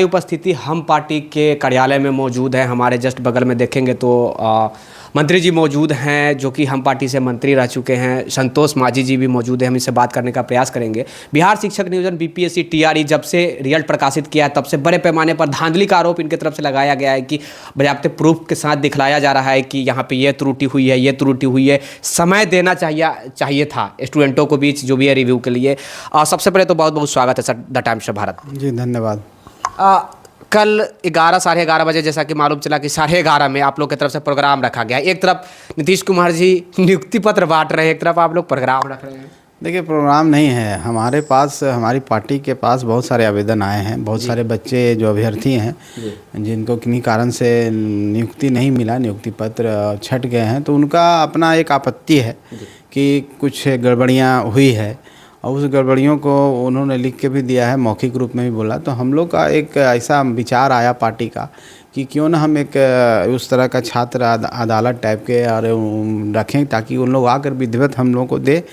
उपस्थिति हम पार्टी के कार्यालय में मौजूद है। हमारे जस्ट बगल में देखेंगे तो मंत्री जी मौजूद हैं, जो कि हम पार्टी से मंत्री रह चुके हैं। संतोष माझी जी भी मौजूद हैं। हम इससे बात करने का प्रयास करेंगे। बिहार शिक्षक नियोजन बीपीएससी टीआरई जब से रिजल्ट प्रकाशित किया है, तब से बड़े पैमाने पर धांधली का आरोप इनकी तरफ से लगाया गया है कि बजाबते प्रूफ के साथ दिखलाया जा रहा है कि यहाँ पे ये त्रुटि हुई है, ये त्रुटि हुई है। समय देना चाहिए था स्टूडेंटों को बीच जो भी है रिव्यू के लिए। सबसे पहले तो बहुत बहुत स्वागत है sir the Times of Bharat. जी धन्यवाद। कल 11 साढ़े 11 बजे जैसा कि मालूम चला कि 11:30 में आप लोग की तरफ से प्रोग्राम रखा गया। एक तरफ नीतीश कुमार जी नियुक्ति पत्र बांट रहे हैं, एक तरफ आप लोग प्रोग्राम रख रहे हैं। देखिए, प्रोग्राम नहीं है हमारे पास। हमारी पार्टी के पास बहुत सारे आवेदन आए हैं। बहुत सारे बच्चे जो अभ्यर्थी हैं जिनको किन्हीं कारण से नियुक्ति नहीं मिला, नियुक्ति पत्र छट गए हैं, तो उनका अपना एक आपत्ति है कि कुछ गड़बड़ियाँ हुई है और उस गड़बड़ियों को उन्होंने लिख के भी दिया है, मौखिक रूप में भी बोला। तो हम लोग का एक ऐसा विचार आया पार्टी का कि क्यों ना हम एक उस तरह का छात्र अदालत टाइप के और रखें, ताकि उन लोग आकर विधिवत हम लोगों को दे,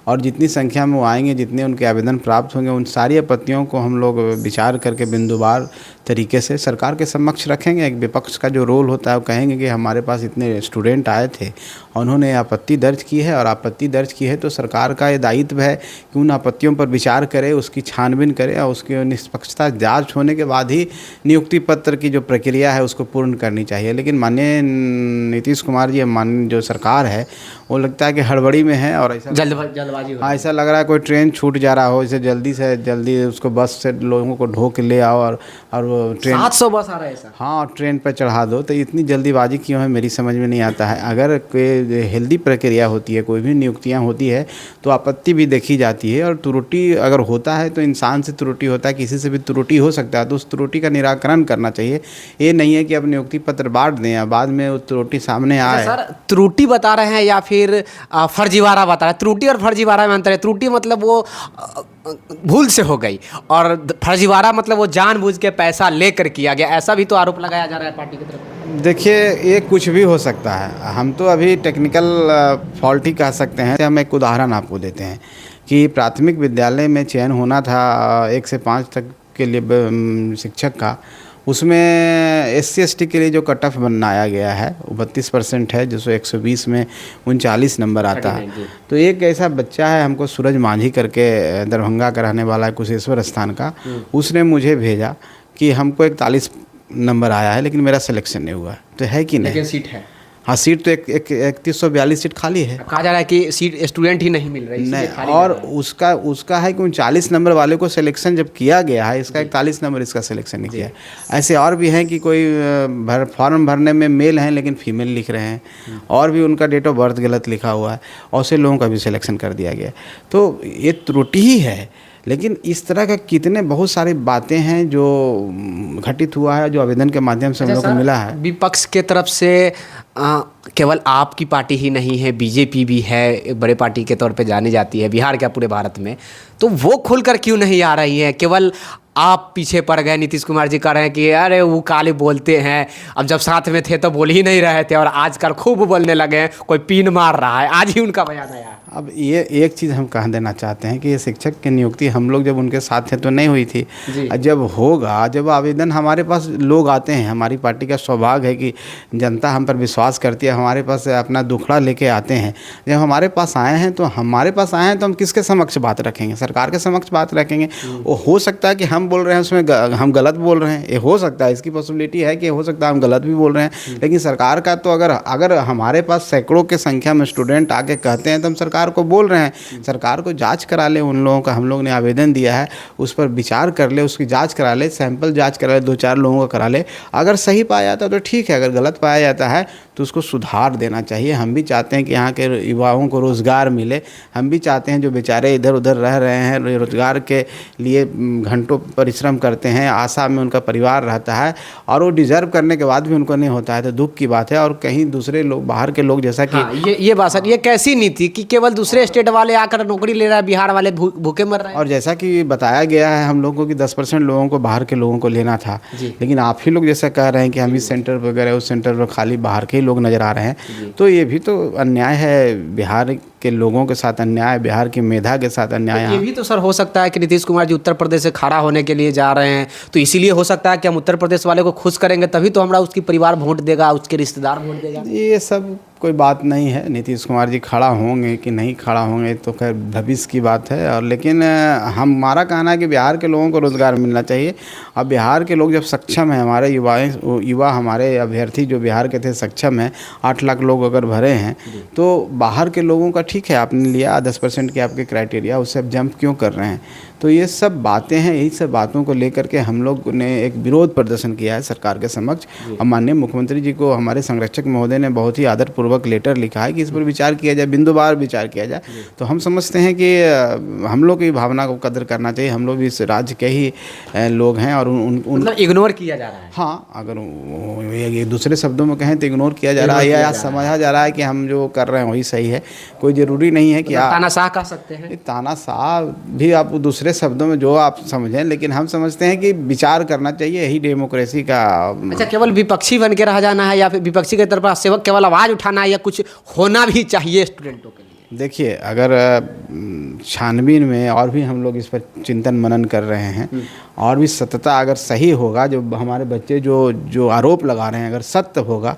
और जितनी संख्या में वो आएंगे, जितने उनके आवेदन प्राप्त होंगे, उन सारी आपत्तियों को हम लोग विचार करके बिंदुवार तरीके से सरकार के समक्ष रखेंगे। एक विपक्ष का जो रोल होता है, वो कहेंगे कि हमारे पास इतने स्टूडेंट आए थे और उन्होंने आपत्ति दर्ज की है, और आपत्ति दर्ज की है तो सरकार का ये दायित्व है कि उन आपत्तियों पर विचार करे, उसकी छानबीन करे और उसकी निष्पक्षता जाँच होने के बाद ही नियुक्ति पत्र की जो प्रक्रिया है उसको पूर्ण करनी चाहिए। लेकिन माननीय नीतीश कुमार जी, माननीय जो सरकार है, वो लगता है कि हड़बड़ी में है और ऐसा जल्दबाजी हो। हाँ, ऐसा लग रहा है कोई ट्रेन छूट जा रहा हो, इसे जल्दी से जल्दी उसको बस से लोगों को ढो के ले आओ और ट्रेन 700 बस आ रहा है सर। हाँ, ट्रेन पर चढ़ा दो। तो इतनी जल्दीबाजी क्यों है, मेरी समझ में नहीं आता है। अगर कोई हेल्दी प्रक्रिया होती है, कोई भी नियुक्तियाँ होती है, तो आपत्ति भी देखी जाती है, और त्रुटि अगर होता है तो इंसान से त्रुटि होता है, किसी से भी त्रुटि हो सकता है, तो उस त्रुटि का निराकरण करना चाहिए। ये नहीं है कि अब नियुक्ति पत्र बांट दें या बाद में वो त्रुटि सामने आए। सर, त्रुटि बता रहे हैं या फिर फर्जीवाड़ा बता रहे हैं? त्रुटि और फर्जीवाड़ा में अंतर है। त्रुटि मतलब वो भूल से हो गई, और फर्जीवाड़ा मतलब वो जानबूझ के पैसा लेकर किया गया। ऐसा भी तो आरोप लगाया जा रहा है पार्टी की तरफ। देखिए, ये कुछ भी हो सकता है। हम तो अभी टेक्निकल फॉल्ट ही कह सकते हैं। हम एक उदाहरण आपको देते हैं कि प्राथमिक विद्यालय में चयन होना था 1 से 5 तक के लिए शिक्षक का। उसमें SC/ST के लिए जो कट ऑफ बनाया गया है वो 32% है, जिसको 120 में 39 नंबर आता है। तो एक ऐसा बच्चा है, हमको सूरज मांझी करके, दरभंगा का रहने वाला है, कुशेश्वर स्थान का। उसने मुझे भेजा कि हमको 41 नंबर आया है, लेकिन मेरा सिलेक्शन नहीं हुआ। तो है कि नहीं? लेकिन सीट है। हाँ, सीट तो 3142 सीट खाली है। कहा जा रहा है कि सीट स्टूडेंट ही नहीं मिल रही नहीं, और उसका है कि 39 नंबर वाले को सिलेक्शन जब किया गया है, इसका 41 नंबर इसका सिलेक्शन नहीं किया है। ऐसे और भी हैं कि कोई फॉर्म भरने में मेल हैं लेकिन फीमेल लिख रहे हैं, और भी उनका डेट ऑफ बर्थ गलत लिखा हुआ है, और ऐसे लोगों का भी सिलेक्शन कर दिया गया। तो ये त्रुटि ही है। लेकिन इस तरह का कितने बहुत सारी बातें हैं जो घटित हुआ है, जो आवेदन के माध्यम से हम लोग को मिला है। विपक्ष के तरफ से केवल आपकी पार्टी ही नहीं है, बीजेपी भी है, एक बड़े पार्टी के तौर पे जानी जाती है बिहार क्या पूरे भारत में। तो वो खुलकर क्यों नहीं आ रही है? केवल आप पीछे पड़ गए। नीतीश कुमार जी कह रहे हैं कि अरे वो काले बोलते हैं, अब जब साथ में थे तो बोल ही नहीं रहे थे, और आजकल खूब बोलने लगे हैं, कोई पीन मार रहा है। आज ही उनका बयान आया। अब ये एक चीज़ हम कह देना चाहते हैं कि ये शिक्षक की नियुक्ति हम लोग जब उनके साथ थे तो नहीं हुई थी। जब होगा, जब आवेदन हमारे पास लोग आते हैं, हमारी पार्टी का सौभाग्य है कि जनता हम पर विश्वास करती है, हमारे पास अपना दुखड़ा लेके आते हैं। जब हमारे पास आए हैं तो हम किसके समक्ष बात रखेंगे? सरकार के समक्ष बात रखेंगे। वो हो सकता है कि हम बोल रहे हैं उसमें हम गलत बोल रहे हैं, ये हो सकता है, इसकी पॉसिबिलिटी है कि हो सकता है हम गलत भी बोल रहे हैं। लेकिन सरकार का तो अगर हमारे पास सैकड़ों के संख्या में स्टूडेंट आके कहते हैं तो हम सरकार को बोल रहे हैं, सरकार को जांच करा ले। उन लोगों का हम लोग ने आवेदन दिया है, उस पर विचार कर ले, उसकी जांच करा ले, सैंपल जांच करा ले, 2-4 लोगों का करा ले। अगर सही पाया जाता है तो ठीक है, अगर गलत पाया जाता है तो उसको सुधार देना चाहिए। हम भी चाहते हैं कि यहाँ के युवाओं को रोज़गार मिले। हम भी चाहते हैं जो बेचारे इधर उधर रह रहे हैं, रोज़गार के लिए घंटों परिश्रम करते हैं, आशा में उनका परिवार रहता है, और वो डिज़र्व करने के बाद भी उनको नहीं होता है, तो दुख की बात है। और कहीं दूसरे लोग, बाहर के लोग, जैसा कि ये बात सर, ये कैसी नीति कि केवल दूसरे स्टेट वाले आकर नौकरी ले रहा है, बिहार वाले भूखे मर रहे हैं। और जैसा कि बताया गया है हम लोगों को कि 10% लोगों को, बाहर के लोगों को लेना था, लेकिन आप ही लोग जैसा कह रहे हैं कि हम इस सेंटर पर गए, उस सेंटर पर खाली बाहर के ही लोग नज़र आ रहे हैं, तो ये भी तो अन्याय है बिहार के लोगों के साथ अन्याय, बिहार की मेधा के साथ अन्याय। ये भी तो सर हो सकता है कि नीतीश कुमार जी उत्तर प्रदेश से खड़ा होने के लिए जा रहे हैं, तो इसीलिए हो सकता है कि हम उत्तर प्रदेश वाले को खुश करेंगे तभी तो हमारा उसकी परिवार वोट देगा, उसके रिश्तेदार वोट देगा। ये सब कोई बात नहीं है। नीतीश कुमार जी खड़ा होंगे कि नहीं खड़ा होंगे तो खैर भविष्य की बात है। और लेकिन हमारा कहना है कि बिहार के लोगों को रोज़गार मिलना चाहिए। अब बिहार के लोग जब सक्षम हैं, हमारे युवा हमारे अभ्यर्थी जो बिहार के थे सक्षम हैं, 8 लाख लोग अगर भरे हैं तो बाहर के लोगों का ठीक है, आपने लिया 10% के आपके क्राइटेरिया, उससे आप जंप क्यों कर रहे हैं? तो ये सब बातें हैं, यही सब बातों को लेकर के हम लोग ने एक विरोध प्रदर्शन किया है सरकार के समक्ष। और माननीय मुख्यमंत्री जी को हमारे संरक्षक महोदय ने बहुत ही आदरपूर्वक लेटर लिखा है कि इस पर विचार किया जाए, बिंदुवार विचार किया जाए। तो हम समझते हैं कि हम लोग की भावना को कदर करना चाहिए। हम लोग भी इस राज्य के ही लोग हैं और मतलब इग्नोर किया जा रहा है। हाँ, अगर ये दूसरे शब्दों में कहें तो इग्नोर किया जा रहा है या समझा जा रहा है कि हम जो कर रहे हैं वही सही है। कोई ज़रूरी नहीं है कि आप तानाशाह कह सकते हैं। तानाशाह भी आप दूसरे शब्दों में जो आप समझें, लेकिन हम समझते हैं कि विचार करना चाहिए, यही डेमोक्रेसी का। अच्छा, केवल विपक्षी बन के रह जाना है या फिर विपक्षी की तरफ सेवक केवल आवाज़ उठाना है या कुछ होना भी चाहिए स्टूडेंटों के लिए? देखिए, अगर छानबीन में और भी हम लोग इस पर चिंतन मनन कर रहे हैं और भी सत्यता अगर सही होगा, जो हमारे बच्चे जो आरोप लगा रहे हैं अगर सत्य होगा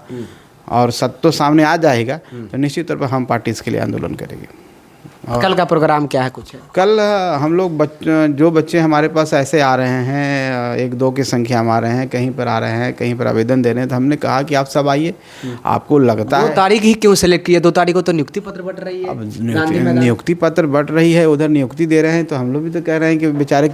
और सत्य तो सामने आ जाएगा तो निश्चित तौर पर हम पार्टी इसके लिए आंदोलन करेंगे। कल का प्रोग्राम क्या है कुछ है? कल हम लोग जो बच्चे हमारे पास ऐसे आ रहे हैं, 1-2 की संख्या में आ रहे हैं, कहीं पर आ रहे हैं, कहीं पर आवेदन दे रहे हैं, तो हमने कहा कि आप सब आइए। आपको लगता है 2 तारीख ही क्यों सेलेक्ट किया? 2 तारीख को तो नियुक्ति पत्र बंट रही है। अब नियुक्ति पत्र बंट रही है, उधर नियुक्ति दे रहे हैं, तो हम लोग भी तो कह रहे हैं कि बेचारे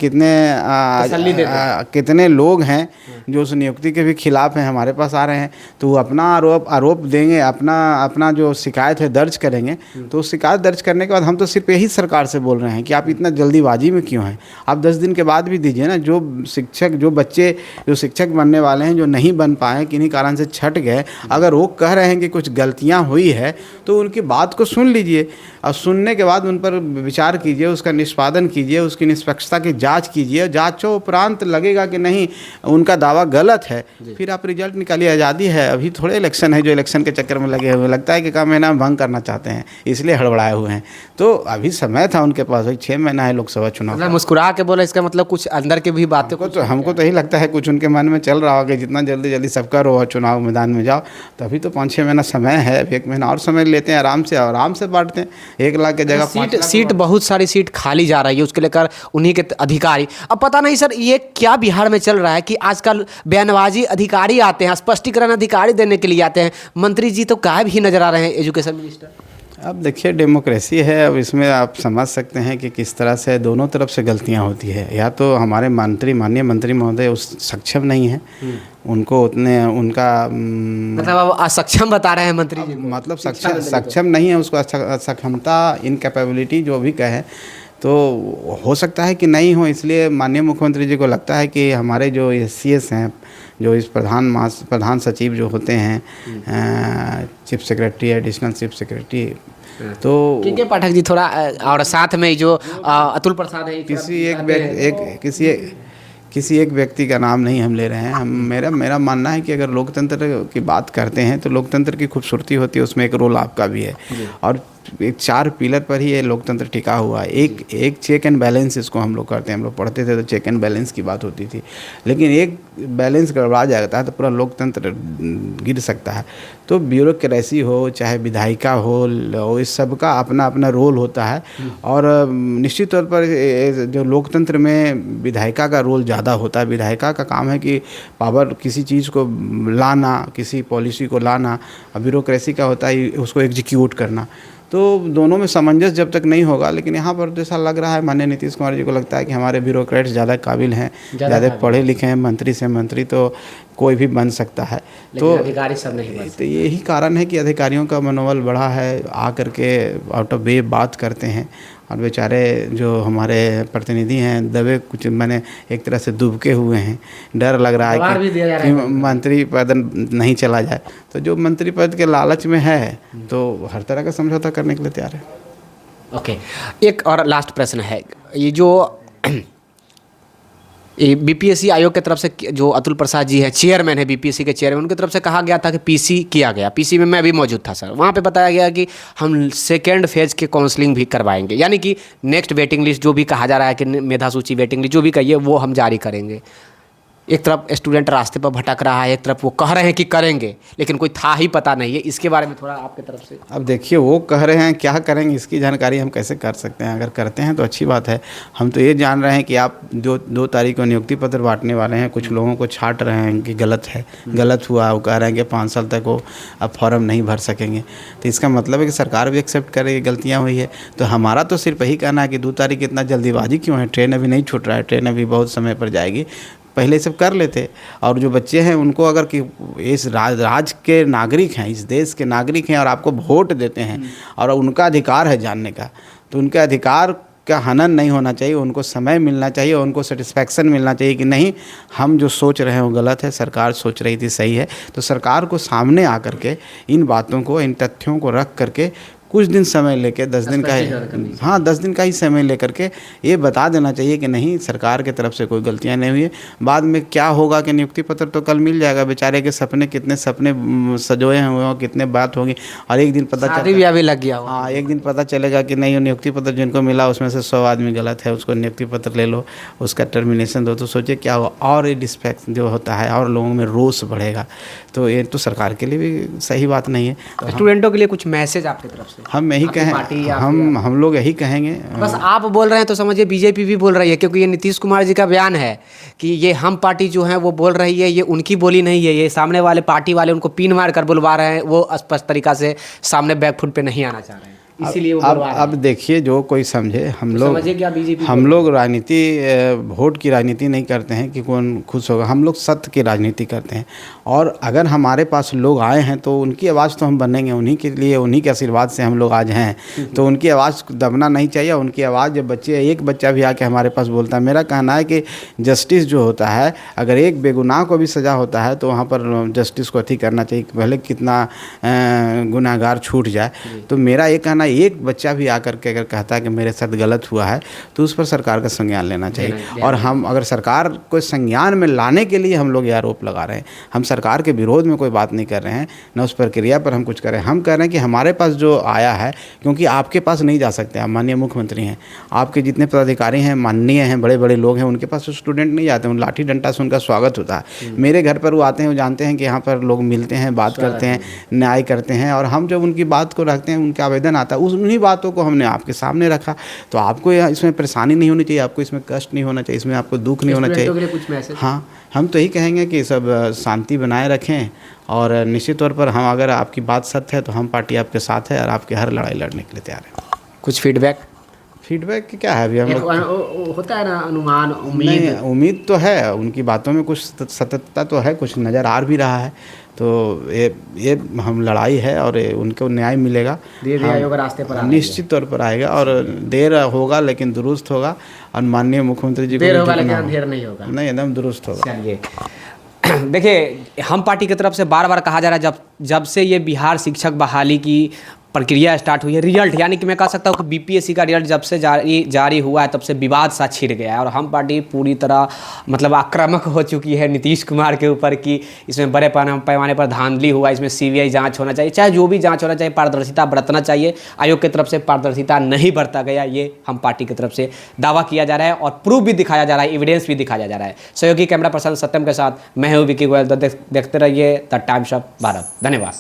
कितने लोग हैं जो उस नियुक्ति के भी खिलाफ हैं, हमारे पास आ रहे हैं, तो वो अपना आरोप देंगे, अपना जो शिकायत है दर्ज करेंगे। तो शिकायत दर्ज करने के बाद हम तो सिर्फ यही सरकार से बोल रहे हैं कि आप इतना जल्दीबाजी में क्यों हैं? आप 10 दिन के बाद भी दीजिए ना। जो बच्चे जो शिक्षक बनने वाले हैं, जो नहीं बन पाए, किन्हीं कारण से छट गए, अगर वो कह रहे हैं कि कुछ गलतियां हुई है तो उनकी बात को सुन लीजिए और सुनने के बाद उन पर विचार कीजिए, उसका निष्पादन कीजिए, उसकी निष्पक्षता की जाँच कीजिए। जाँचों उपरांत लगेगा कि नहीं उनका दावा गलत है, फिर आप रिजल्ट निकालिए। आज़ादी है, अभी थोड़े इलेक्शन है जो इलेक्शन के चक्कर में लगे हुए, लगता है कि का महीना भंग करना चाहते हैं इसलिए हड़बड़ाए हुए हैं। तो अभी समय था उनके पास, वही 6 महीना है लोकसभा चुनाव। मतलब मुस्कुरा के बोला, इसका मतलब कुछ अंदर के भी बातें को तो हमको तो यही लगता है कुछ उनके मन में चल रहा होगा, जितना जल्दी सब करो चुनाव मैदान में जाओ। तो अभी तो 5-6 महीना समय है, अभी 1 महीना और समय लेते हैं, आराम से बांटते हैं। 1 लाख की जगह सीट बहुत सारी सीट खाली जा रही है, उसके लेकर उन्हीं के अधिकारी। अब पता नहीं सर ये क्या बिहार में चल रहा है कि आजकल बयानबाजी अधिकारी आते हैं, स्पष्टीकरण अधिकारी देने के लिए आते हैं। मंत्री जी तो गायब ही नजर आ रहे हैं, एजुकेशन मिनिस्टर। अब देखिए, डेमोक्रेसी है, अब इसमें आप समझ सकते हैं कि किस तरह से दोनों तरफ से गलतियां होती है। या तो हमारे माननीय मंत्री महोदय उस सक्षम नहीं है, उनको उतने उनका मतलब अब असक्षम बता रहे हैं मंत्री जी, मतलब सक्षम नहीं है, उसको असक्षमता, इनकैपेबिलिटी जो भी कहे तो हो सकता है कि नहीं हो। इसलिए माननीय मुख्यमंत्री जी को लगता है कि हमारे जो CS हैं, जो इस प्रधान सचिव जो होते हैं, chief secretary, additional chief secretary, तो के पाठक जी थोड़ा, और साथ में जो अतुल प्रसाद है, किसी एक व्यक्ति का नाम नहीं हम ले रहे हैं। मेरा मानना है कि अगर लोकतंत्र की बात करते हैं तो लोकतंत्र की खूबसूरती होती है, उसमें एक रोल आपका भी है। और एक 4 पिलर पर ही ये लोकतंत्र टिका हुआ है। एक चेक एंड बैलेंस, इसको हम लोग करते हैं। हम लोग पढ़ते थे तो चेक एंड बैलेंस की बात होती थी, लेकिन एक बैलेंस गड़बड़ा जाता है तो पूरा लोकतंत्र गिर सकता है। तो ब्यूरोक्रेसी हो चाहे विधायिका हो, इस सब का अपना अपना रोल होता है। और निश्चित तौर पर जो लोकतंत्र में विधायिका का रोल ज़्यादा होता है। विधायिका का काम है कि पावर, किसी चीज़ को लाना, किसी पॉलिसी को लाना, और ब्यूरोक्रेसी का होता है उसको एग्जीक्यूट करना। तो दोनों में सामंजस्य जब तक नहीं होगा, लेकिन यहाँ पर तो ऐसा लग रहा है माननीय नीतीश कुमार जी को लगता है कि हमारे ब्यूरोक्रेट्स ज़्यादा काबिल हैं, ज़्यादा पढ़े लिखे हैं, मंत्री से मंत्री तो कोई भी बन सकता है। तो अधिकारी सब नहीं बन सकते। तो यही कारण है कि अधिकारियों का मनोबल बढ़ा है, आ करके आउट ऑफ वे बात करते हैं। और बेचारे जो हमारे प्रतिनिधि हैं दबे कुछ मैंने एक तरह से डूबके हुए हैं। डर लग रहा है कि मंत्री पद नहीं चला जाए। तो जो मंत्री पद के लालच में है तो हर तरह का समझौता करने के लिए तैयार है। ओके, एक और लास्ट प्रश्न है, ये जो बीपीएससी आयोग की तरफ से जो अतुल प्रसाद जी है, चेयरमैन है बीपीएससी के चेयरमैन, उनकी तरफ से कहा गया था कि पीसी किया गया। पीसी में मैं भी मौजूद था सर, वहाँ पे बताया गया कि हम सेकेंड फेज के काउंसलिंग भी करवाएंगे, यानी कि नेक्स्ट वेटिंग लिस्ट जो भी कहा जा रहा है कि मेधा सूची वेटिंग लिस्ट जो भी कहिए वो हम जारी करेंगे। एक तरफ स्टूडेंट रास्ते पर भटक रहा है, एक तरफ वो कह रहे हैं कि करेंगे, लेकिन कोई था ही पता नहीं है। इसके बारे में थोड़ा आपकी तरफ से। अब देखिए, वो कह रहे हैं, क्या करेंगे इसकी जानकारी हम कैसे कर सकते हैं? अगर करते हैं तो अच्छी बात है। हम तो ये जान रहे हैं कि आप 2 तारीख को नियुक्ति पत्र बांटने वाले हैं, कुछ लोगों को छांट रहे हैं कि गलत है, गलत हुआ। वो कह रहे हैं कि 5 साल तक वो अब फॉर्म नहीं भर सकेंगे। तो इसका मतलब है कि सरकार भी एक्सेप्ट करेगी गलतियाँ हुई है। तो हमारा तो सिर्फ यही कहना है कि 2 तारीख इतना जल्दीबाजी क्यों है? ट्रेन अभी नहीं छूट रहा है, ट्रेन अभी बहुत समय पर जाएगी, पहले सब कर लेते। और जो बच्चे हैं उनको अगर कि इस राज्य के नागरिक हैं, इस देश के नागरिक हैं और आपको वोट देते हैं और उनका अधिकार है जानने का, तो उनके अधिकार का हनन नहीं होना चाहिए। उनको समय मिलना चाहिए, उनको सेटिस्फैक्शन मिलना चाहिए कि नहीं, हम जो सोच रहे हैं वो गलत है, सरकार सोच रही थी सही है। तो सरकार को सामने आकर के इन बातों को, इन तथ्यों को रख करके कुछ दिन समय लेके 10 दिन का ही, हाँ 10 दिन का ही समय लेकर के ये बता देना चाहिए कि नहीं, सरकार की तरफ से कोई गलतियां नहीं हुई है। बाद में क्या होगा कि नियुक्ति पत्र तो कल मिल जाएगा। बेचारे के सपने, कितने सपने सजोए हुए हो, कितने बात होगी, और एक दिन पता चलेगा, अभी लग गया। हाँ, एक दिन पता चलेगा कि नहीं, नियुक्ति पत्र जिनको मिला उसमें से 100 आदमी गलत है, उसको नियुक्ति पत्र ले लो, उसका टर्मिनेशन दो। तो सोचिए क्या हुआ, और ये डिस्पेक्ट जो होता है और लोगों में रोष बढ़ेगा। तो ये तो सरकार के लिए भी सही बात नहीं है। तो स्टूडेंटों के लिए कुछ मैसेज आपकी तरफ से? हम यही कहें, हम लोग यही कहेंगे। बस आप बोल रहे हैं तो समझिए बीजेपी भी बोल रही है, क्योंकि ये नीतीश कुमार जी का बयान है कि ये हम पार्टी जो है वो बोल रही है, ये उनकी बोली नहीं है, ये सामने वाले पार्टी वाले उनको पिन मार कर बुलवा रहे हैं, वो स्पष्ट तरीका से सामने बैकफुट पे नहीं आना चाह रहे हैं, इसीलिए वो बुलवा रहे हैं। अब देखिए, जो कोई समझे, हम लोग लोग राजनीति, वोट की राजनीति नहीं करते हैं कि कौन खुश होगा। हम लोग सत्य की राजनीति करते हैं, और अगर हमारे पास लोग आए हैं तो उनकी आवाज़ तो हम बनेंगे। उन्हीं के लिए, उन्हीं के आशीर्वाद से हम लोग आज हैं, तो उनकी आवाज़ दबना नहीं चाहिए। उनकी आवाज़, जब बच्चे, एक बच्चा भी आके हमारे पास बोलता है, मेरा कहना है कि जस्टिस जो होता है, अगर एक बेगुनाह को भी सज़ा होता है तो वहाँ पर जस्टिस को अथी करना चाहिए, भले कितना गुनाहगार छूट जाए। तो मेरा ये कहना, एक बच्चा भी आकर के अगर कहता है कि मेरे साथ गलत हुआ है, तो उस पर सरकार का संज्ञान लेना चाहिए। और हम अगर सरकार को संज्ञान में लाने के लिए हम लोग ये आरोप लगा रहे हैं, हम सरकार के विरोध में कोई बात नहीं कर रहे हैं, न उस प्रक्रिया पर हम कुछ कर रहे हैं। हम कह रहे हैं कि हमारे पास जो आया है, क्योंकि आपके पास नहीं जा सकते, आप माननीय मुख्यमंत्री हैं, आपके जितने पदाधिकारी हैं, माननीय हैं, बड़े बड़े लोग हैं, उनके पास तो स्टूडेंट नहीं जाते, उन लाठी डंडा से उनका स्वागत होता है। मेरे घर पर वो आते हैं, वो जानते हैं कि यहाँ पर लोग मिलते हैं, बात करते हैं, न्याय करते हैं, और हम जब उनकी बात को रखते हैं, उनका आवेदन आता है, उन्हीं बातों को हमने आपके सामने रखा। तो आपको इसमें परेशानी नहीं होनी चाहिए, आपको इसमें कष्ट नहीं होना चाहिए, इसमें आपको दुख नहीं होना चाहिए। हाँ, हम तो यही कहेंगे कि सब शांति बनाए रखें, और निश्चित तौर पर हम, अगर आपकी बात सत्य है तो हम पार्टी आपके साथ है और आपकी हर लड़ाई लड़ने के लिए तैयार है। कुछ फीडबैक क्या है? अभी हम लोग होता है ना, अनुमान, उम्मीद तो है, उनकी बातों में कुछ सत्यता तो है, कुछ नज़र आ भी रहा है। तो ये हम लड़ाई है और उनको न्याय मिलेगा, रास्ते पर निश्चित तौर पर आएगा, और देर होगा लेकिन दुरुस्त होगा। और माननीय मुख्यमंत्री जी को देर होगा लेकिन अंधेर नहीं होगा, नहीं, एकदम दुरुस्त होगा। चलिए, देखिए, हम पार्टी की तरफ से बार बार कहा जा रहा है, जब से ये बिहार शिक्षक बहाली की प्रक्रिया स्टार्ट हुई है, रिजल्ट, यानी कि मैं कह सकता हूँ कि बीपीएससी का रिजल्ट जब से जारी हुआ है, तब से विवाद सा छिड़ गया है, और हम पार्टी पूरी तरह मतलब आक्रामक हो चुकी है नीतीश कुमार के ऊपर कि इसमें बड़े पैमाने पर धांधली हुआ, इसमें सीबीआई जांच होना चाहिए, चाहे जो भी जांच होना चाहिए, पारदर्शिता बरतना चाहिए। आयोग की तरफ से पारदर्शिता नहीं बरता गया, ये हम पार्टी की तरफ से दावा किया जा रहा है, और प्रूफ भी दिखाया जा रहा है, एविडेंस भी दिखाया जा रहा है। सहयोगी कैमरा पर्सन सत्यम के साथ मैं हूँ विकी गोयल। देखते रहिए द टाइम्स ऑफ भारत। धन्यवाद।